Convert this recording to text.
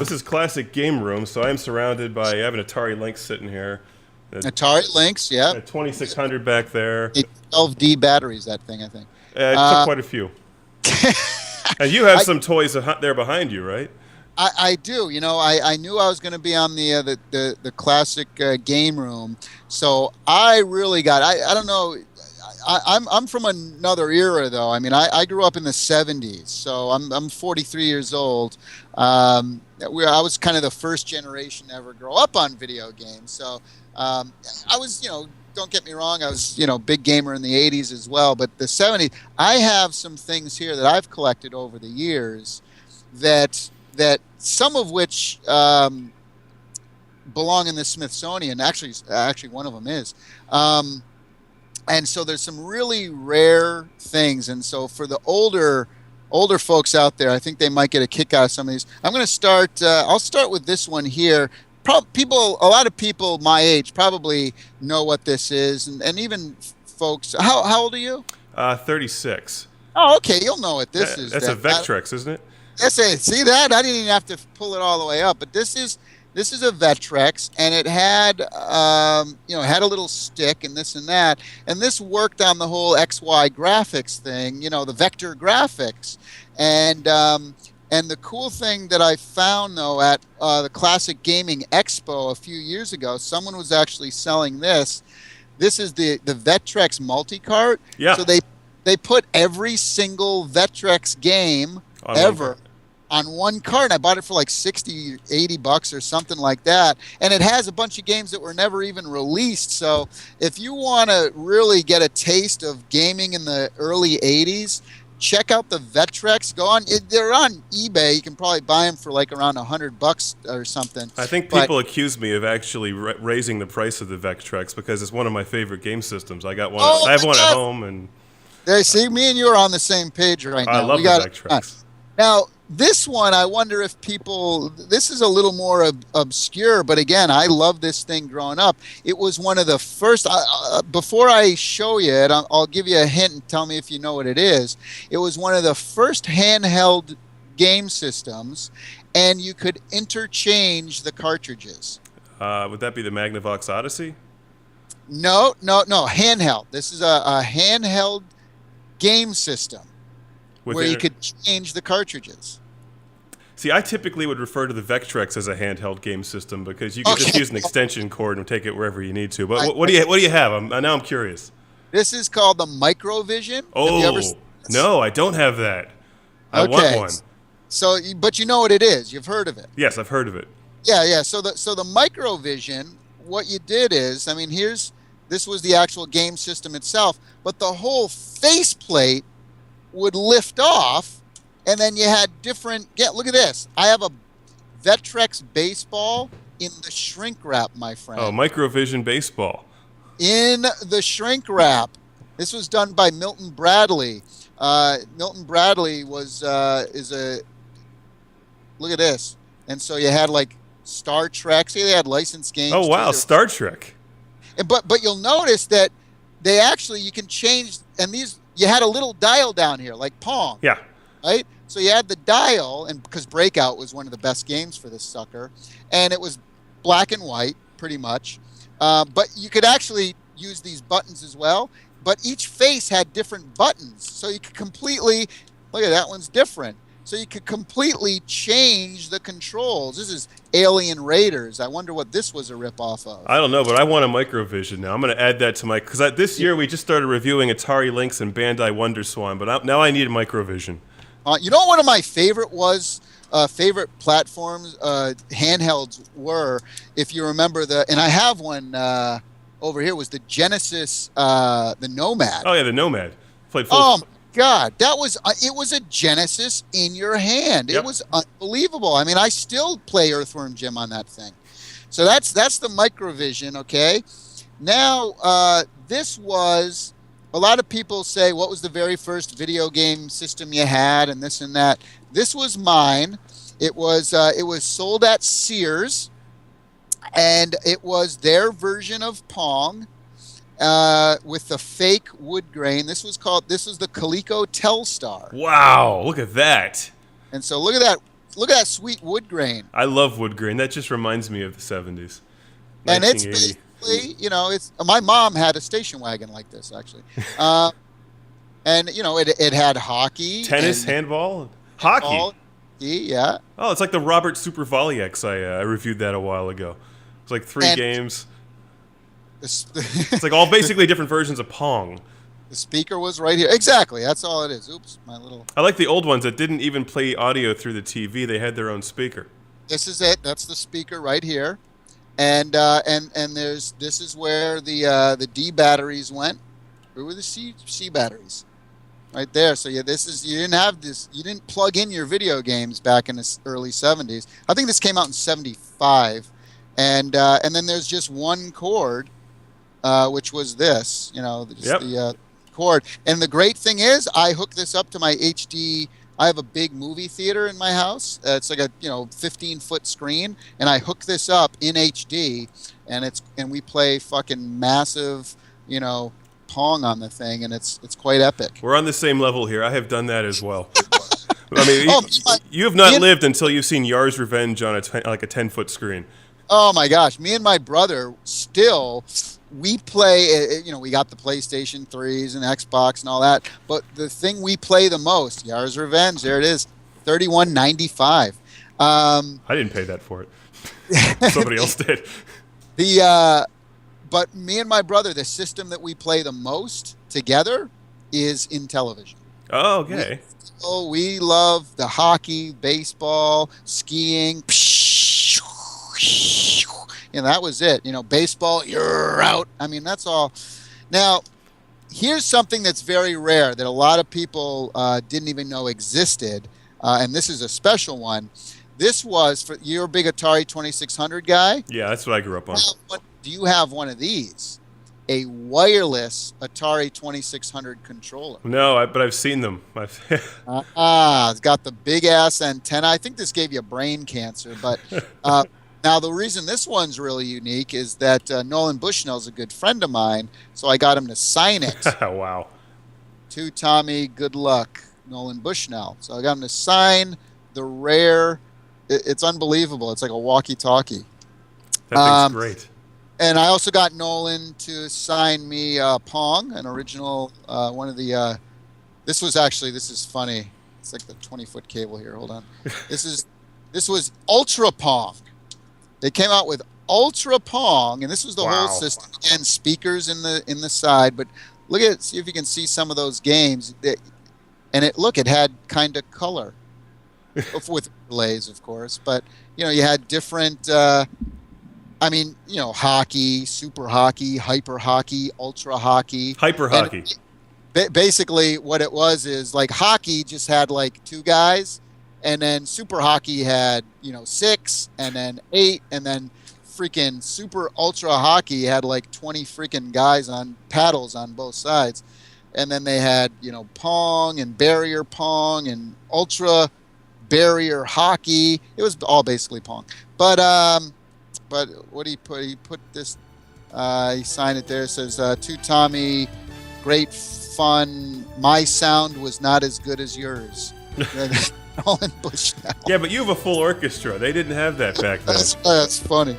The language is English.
this is classic game room, so I'm surrounded by, I have an Atari Lynx sitting here. Atari Lynx, yeah. 2600 back there. 12D batteries, that thing, I think. It took quite a few. And you have some toys there behind you, right? I do. You know, I knew I was going to be on the classic game room, so I really got. I don't know. I'm from another era, though. I mean, I grew up in the '70s, so I'm 43 years old. I was kind of the first generation to ever grow up on video games. So I was, don't get me wrong, I was, big gamer in the '80s as well. But the '70s, I have some things here that I've collected over the years that some of which belong in the Smithsonian. Actually, one of them is. And so there's some really rare things. And so for the older folks out there, I think they might get a kick out of some of these. I'm going to start. I'll start with this one here. A lot of people my age probably know what this is, and even folks. How old are you? 36. Oh, okay. You'll know what this is. That's a Vectrex, isn't it? Yes, see that? I didn't even have to pull it all the way up, but this is a Vectrex, and it had had a little stick and this and that, and this worked on the whole XY graphics thing, the vector graphics, and the cool thing that I found though at the Classic Gaming Expo a few years ago, someone was actually selling this. This is the Vectrex multi-cart. Yeah. So they put every single Vectrex game ever on one cart. I bought it for like $60, $80 or something like that. And it has a bunch of games that were never even released. So if you want to really get a taste of gaming in the early 80s, check out the Vectrex. They're on eBay. You can probably buy them for like around $100 or something. I think people accuse me of actually raising the price of the Vectrex because it's one of my favorite game systems. I got one. I have one at home, and there. See, me and you are on the same page right now. I love the Vectrex. Now, this one, I wonder if this is a little more obscure, but again, I love this thing growing up. It was one of the first, before I show you it, I'll give you a hint and tell me if you know what it is. It was one of the first handheld game systems, and you could interchange the cartridges. Would that be the Magnavox Odyssey? No, handheld. This is a handheld game system. Where you could change the cartridges. See, I typically would refer to the Vectrex as a handheld game system because you can just use an extension cord and take it wherever you need to. But what do you have? Now I'm curious. This is called the Microvision. Oh, no, I don't have that. I want one. So, but you know what it is. You've heard of it. Yes, I've heard of it. Yeah. So the Microvision, what you did is, this was the actual game system itself, but the whole faceplate would lift off, and then you had different. Yeah, look at this. I have a Vectrex baseball in the shrink wrap, my friend. Oh, Microvision baseball. In the shrink wrap. This was done by Milton Bradley. Milton Bradley is a. Look at this. And so you had like Star Trek. See, they had licensed games. Oh wow, Star Trek. But you'll notice that you can change, and these. You had a little dial down here, like Pong. Yeah. Right? So you had the dial, and because Breakout was one of the best games for this sucker, and it was black and white, pretty much. But you could actually use these buttons as well. But each face had different buttons, so you could completely look at that one's different. So you could completely change the controls. This is Alien Raiders. I wonder what this was a ripoff of. I don't know, but I want a Microvision now. I'm going to add that to because this year we just started reviewing Atari Lynx and Bandai WonderSwan, but now I need a Microvision. One of my favorite platforms, handhelds were, if you remember and I have one over here, was the Genesis, the Nomad. Oh yeah, the Nomad. Played full. Oh, God, it was a Genesis in your hand. Yep. It was unbelievable. I still play Earthworm Jim on that thing. So that's the Microvision, okay? Now, this was, a lot of people say, what was the very first video game system you had and this and that. This was mine. It was sold at Sears, and it was their version of Pong. With the fake wood grain. This was the Coleco Telstar. Wow, look at that. And so look at that. look at that sweet wood grain. I love wood grain. That just reminds me of the 70s. And it's 1980. basically, it's my mom had a station wagon like this actually, and it had hockey, Tennis, and handball, hockey. Yeah. Oh, it's like the Robert Super Volley X. I reviewed that a while ago. It's like 3 games. It's like all basically different versions of Pong. The speaker was right here. Exactly. That's all it is. Oops, my little. I like the old ones that didn't even play audio through the TV. They had their own speaker. This is it. That's the speaker right here, and this is where the D batteries went. Where were the C batteries? Right there. So yeah, you didn't have this. You didn't plug in your video games back in the early 70s. I think this came out in 75, and then there's just one cord, which was this. The cord. And the great thing is, I hook this up to my HD. I have a big movie theater in my house. It's like a 15-foot screen, and I hook this up in HD, and we play fucking massive, Pong on the thing, and it's quite epic. We're on the same level here. I have done that as well. I mean, you have not lived until you've seen Yar's Revenge on like a 10-foot screen. Oh my gosh, me and my brother we play. We got the PlayStation 3s and Xbox and all that, but the thing we play the most, Yar's Revenge. There it is, $31.95. I didn't pay that for it. Somebody else did. But me and my brother, the system that we play the most together is in television. Oh, okay. We love the hockey, baseball, skiing. That was it. Baseball, you're out. I mean, that's all. Now, here's something that's very rare that a lot of people didn't even know existed, and this is a special one. This was you're a big Atari 2600 guy? Yeah, that's what I grew up on. Do you have one of these? A wireless Atari 2600 controller. No, but I've seen them. It's got the big ass antenna. I think this gave you brain cancer, but now the reason this one's really unique is that Nolan Bushnell's a good friend of mine, so I got him to sign it. Wow. To Tommy, good luck, Nolan Bushnell. So I got him to sign the rare. It's unbelievable. It's like a walkie-talkie. That thing's great. And I also got Nolan to sign me Pong, an original one of the. This is funny. It's like the 20-foot cable here. Hold on. This was Ultra Pong. They came out with Ultra Pong, and this was the whole system. Again, speakers in the side, but look at it. See if you can see some of those games. It had kind of color with relays, of course, but you had different. Hockey, super hockey, hyper hockey, ultra hockey. Hyper hockey. Basically, what it was is like hockey just had like 2 guys, and then super hockey had 6, and then 8, and then freaking super ultra hockey had like 20 freaking guys on paddles on both sides, and then they had pong and barrier pong and ultra barrier hockey. It was all basically pong, but what he put? He put this. He signed it there. It says, "To Tommy, great fun. My sound was not as good as yours." Nolan Bushnell. Yeah, but you have a full orchestra. They didn't have that back then. That's funny.